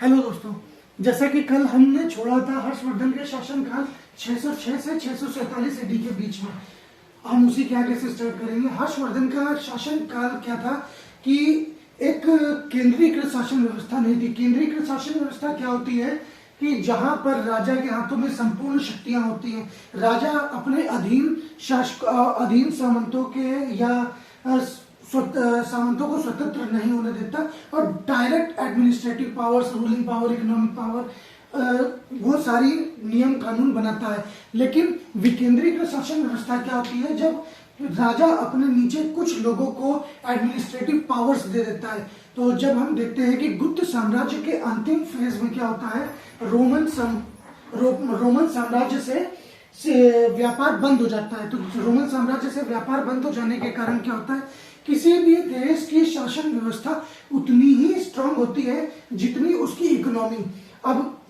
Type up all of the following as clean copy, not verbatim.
Hello दोस्तों, जैसा कि कल हमने छोड़ा था हर्षवर्धन के शासनकाल 606 से 647 एडी के बीच में, हम उसी के आगे से स्टार्ट करेंगे। हर्षवर्धन का शासनकाल क्या था कि एक केंद्रीकृत शासन व्यवस्था नहीं थी। केंद्रीकृत शासन व्यवस्था क्या होती है कि जहां पर राजा के हाथों में संपूर्ण शक्तियां होती हैं। राजा अपने अधीन सामंतों के या सामंतों को स्वतंत्र नहीं होने देता और direct administrative powers, ruling power, economic power, वो सारी नियम कानून बनाता है। लेकिन विकेंद्रीकृत शासन व्यवस्था क्या होती है? जब राजा अपने नीचे कुछ लोगों को एडमिनिस्ट्रेटिव पावर्स दे देता है। तो जब हम देखते हैं कि गुप्त साम्राज्य के अंतिम फेज में क्या होता है, रोमन साम्राज्य से व्यापार बंद हो जाता है। तो रोमन साम्राज्य से व्यापार बंद हो जाने के कारण क्या होता है, किसी भी देश की शासन व्यवस्था उतनी ही स्ट्रांग होती है जितनी उसकी इकोनॉमी। अब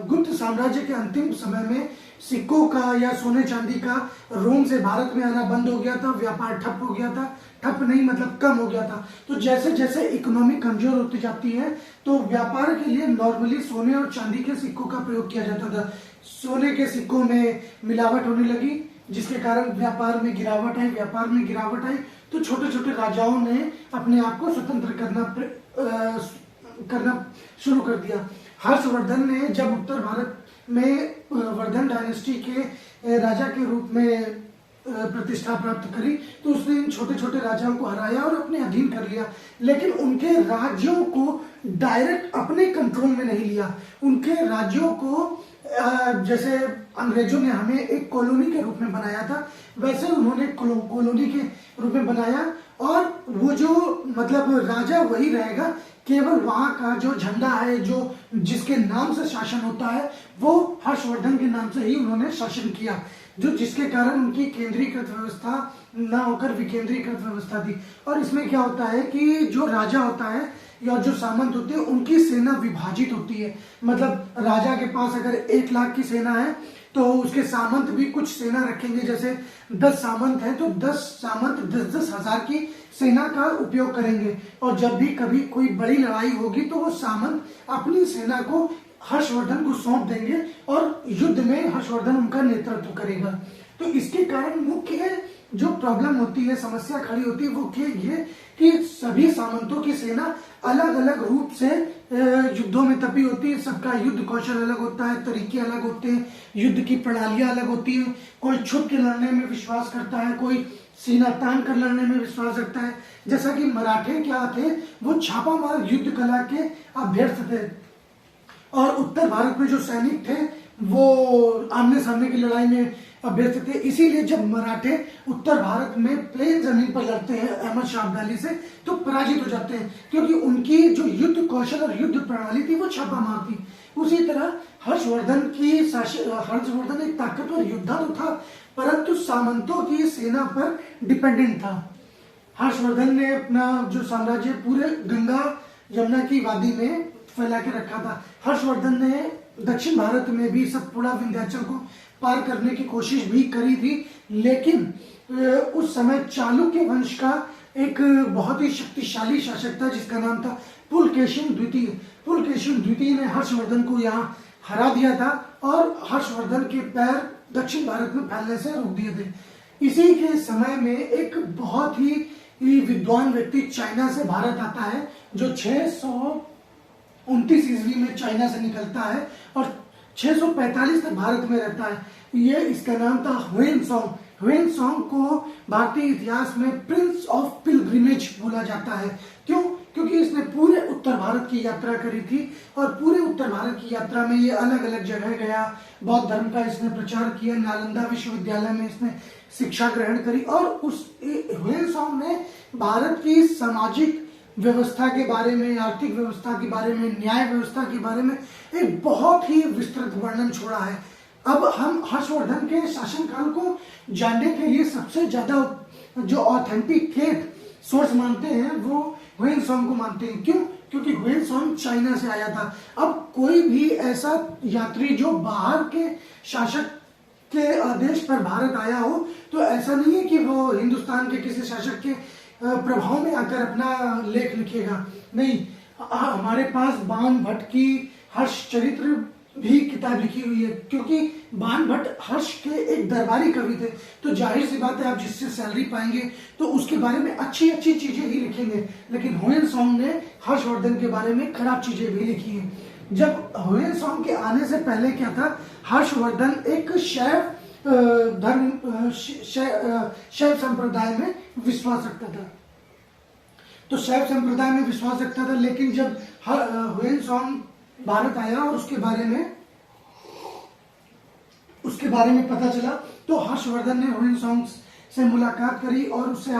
गुप्त साम्राज्य के अंतिम समय में सिक्कों का या सोने चांदी का रोम से भारत में आना बंद हो गया था, व्यापार ठप हो गया था। ठप नहीं मतलब कम हो गया था। तो जैसे जैसे इकोनॉमी कमजोर होती जाती है तो व्यापार के लिए नॉर्मली सोने और चांदी के सिक्कों का प्रयोग किया जाता था। सोने के सिक्कों में मिलावट होने लगी, जिसके कारण व्यापार में गिरावट आई। तो छोटे छोटे राजाओं ने अपने आप को स्वतंत्र करना शुरू कर दिया। हर्षवर्धन ने जब उत्तर भारत में वर्धन डायनेस्टी के राजा के रूप में प्रतिष्ठा प्राप्त करी, तो उसने इन छोटे छोटे राजाओं को हराया और अपने अधीन कर लिया। लेकिन उनके राज्यों को डायरेक्ट अपने कंट्रोल में नहीं लिया। उनके राज्यों को जैसे अंग्रेजों ने हमें एक कॉलोनी के रूप में बनाया था, वैसे उन्होंने कॉलोनी के रूप में बनाया। और वो जो मतलब राजा वही रहेगा, केवल वहां का जो झंडा है, जो जिसके नाम से शासन होता है, वो हर्षवर्धन के नाम से ही उन्होंने शासन किया, जो जिसके कारण उनकी केंद्रीकृत व्यवस्था ना होकर विकेंद्रीकृत व्यवस्था थी। और इसमें क्या होता है कि जो राजा होता है या जो सामंत होते हैं, उनकी सेना विभाजित होती है। मतलब राजा के पास अगर 1 लाख की सेना है तो उसके सामंत भी कुछ सेना रखेंगे। जैसे 10 सामंत हैं तो 10 सामंत 10-10 हजार की सेना का उपयोग करेंगे। और जब भी कभी कोई बड़ी लड़ाई होगी तो वो सामंत अपनी सेना को हर्षवर्धन को सौंप देंगे और युद्ध में हर्षवर्धन उनका नेतृत्व करेगा। तो इसके कारण मुख्य जो प्रॉब्लम होती है, समस्या खड़ी होती है, वो ये कि सभी सामंतों की सेना अलग अलग रूप से युद्धों में तपी होती है। सबका युद्ध कौशल अलग होता है, तरीके अलग होते हैं, युद्ध की प्रणालियां अलग होती हैं। कोई छुप के लड़ने में विश्वास करता है, कोई सीना तान कर लड़ने में विश्वास रखता है। जैसा कि मराठे क्या थे, वो छापामार युद्ध कला के अभ्यस्त थे। और उत्तर भारत में जो सैनिक थे वो आमने सामने की लड़ाई में अभ्यस्त थे। इसीलिए जब मराठे उत्तर भारत में प्लेन जमीन पर लड़ते हैं अहमद शाह अब्दाली से, तो पराजित हो जाते हैं, क्योंकि उनकी जो युद्ध कौशल और युद्ध प्रणाली थी वो छापामार थी। उसी तरह हर्षवर्धन एक ताकतवर योद्धा तो था, परंतु सामंतों की सेना पर डिपेंडेंट था। हर्षवर्धन ने अपना जो साम्राज्य पूरे गंगा यमुना की वादी में फैला के रखा था। हर्षवर्धन ने दक्षिण भारत में भी सतपुड़ा विंध्याचल को पार करने की कोशिश भी करी थी। लेकिन उस समय चालुक्य वंश का एक बहुत ही शक्तिशाली शासक था जिसका नाम था पुलकेशिन द्वितीय। पुलकेशिन द्वितीय ने हर्षवर्धन को यहाँ हरा दिया था और हर्षवर्धन के पैर दक्षिण भारत में फैलने से रोक दिए थे। इसी के समय में एक बहुत ही विद्वान व्यक्ति चाइना से भारत आता है, जो 629 ईस्वी में चाइना से निकलता है और 645 तक भारत में रहता है। ये इसका नाम था ह्वेनसांग। ह्वेनसांग को भारतीय इतिहास में प्रिंस ऑफ पिलग्रिमेज बोला जाता है। क्यों? क्योंकि इसने पूरे उत्तर भारत की यात्रा करी थी और पूरे उत्तर भारत की यात्रा में ये अलग अलग जगह गया, बौद्ध धर्म का इसने प्रचार किया, नालंदा विश्वविद्यालय में इसने शिक्षा ग्रहण करी। और उस ह्वेनसांग ने भारत की सामाजिक व्यवस्था के बारे में, आर्थिक व्यवस्था के बारे में, न्याय व्यवस्था के बारे में एक बहुत ही विस्तृत वर्णन छोड़ा है। अब हम हर्षवर्धन के शासनकाल को जानने के लिए सबसे ज्यादा जो ऑथेंटिकेट सोर्स मानते हैं वो ह्वेनसांग को मानते हैं। क्यों? क्योंकि ह्वेनसांग चाइना से आया था। अब कोई भी ऐसा यात्री जो बाहर के शासक के आदेश पर भारत आया हो, तो ऐसा नहीं है कि वो हिंदुस्तान के किसी शासक के प्रभाव में आकर अपना लेख लिखेगा। नहीं, हमारे पास बाण भट्ट की हर्ष चरित्र भी किताब लिखी हुई है, क्योंकि बाण भट्ट हर्ष के एक दरबारी कवि थे, तो जाहिर सी बात है आप जिससे सैलरी पाएंगे तो उसके बारे में अच्छी अच्छी चीजें ही लिखेंगे। लेकिन ह्वेन सांग ने हर्षवर्धन के बारे में खराब चीजें भी लिखी हैं। जब ह्वेन सांग के आने से पहले क्या था, हर्षवर्धन एक शैव धर्म शैव संप्रदाय में विश्वास रखता था, तो शैव संप्रदाय में विश्वास रखता था। लेकिन जब ह्वेन सांग भारत आया और उसके बारे में पता चला, तो हर्षवर्धन ने ह्वेन सांग से मुलाकात करी और उससे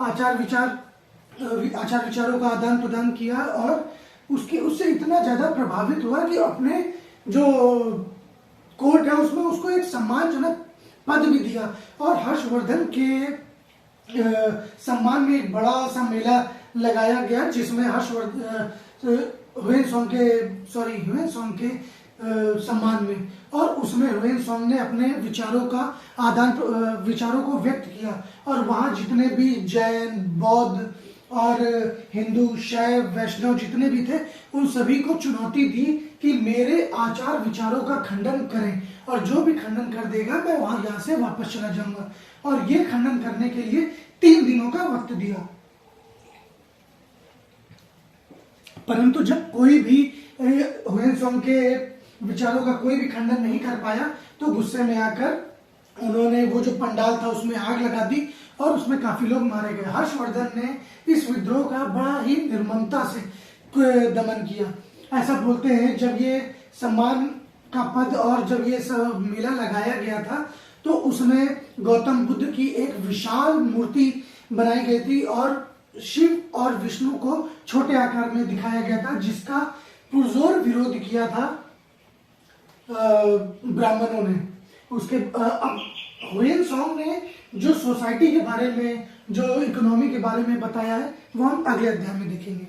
आचार विचारों का आदान प्रदान किया, और उससे इतना ज्यादा प्रभावित हुआ कि अपने जो कोर्ट है उसमें उसको एक सम्मानजनक पद भी दिया। और हर्षवर्धन के सम्मान में एक बड़ा सा मेला लगाया गया, जिसमें ह्वेन सांग के सम्मान में, और उसमें ह्वेन सांग ने अपने विचारों को व्यक्त किया। और वहां जितने भी जैन, बौद्ध और हिंदू, शैव, वैष्णव जितने भी थे, उन सभी को चुनौती दी कि मेरे आचार विचारों का खंडन करें, और जो भी खंडन कर देगा मैं यहाँ से वापस चला जाऊंगा। और ये खंडन करने के लिए 3 दिनों का वक्त दिया। परंतु जब कोई भी ह्वेन सांग के विचारों का कोई भी खंडन नहीं कर पाया, तो गुस्से में आकर उन्होंने वो जो पंडाल था उसमें आग लगा दी और उसमें काफी लोग मारे गए। हर्षवर्धन ने इस विद्रोह का बड़ा ही निर्ममता से दमन किया। ऐसा बोलते हैं जब ये सम्मान का पद और जब ये सब मेला लगाया गया था, तो उसमें गौतम बुद्ध की एक विशाल मूर्ति बनाई गई थी और शिव और विष्णु को छोटे आकार में दिखाया गया था, जिसका पुरजोर विरोध किया था ब्राह्मणों ने। उसके ह्वेन सांग ने जो सोसाइटी के बारे में, जो इकोनॉमी के बारे में बताया है, वो हम अगले अध्याय में देखेंगे।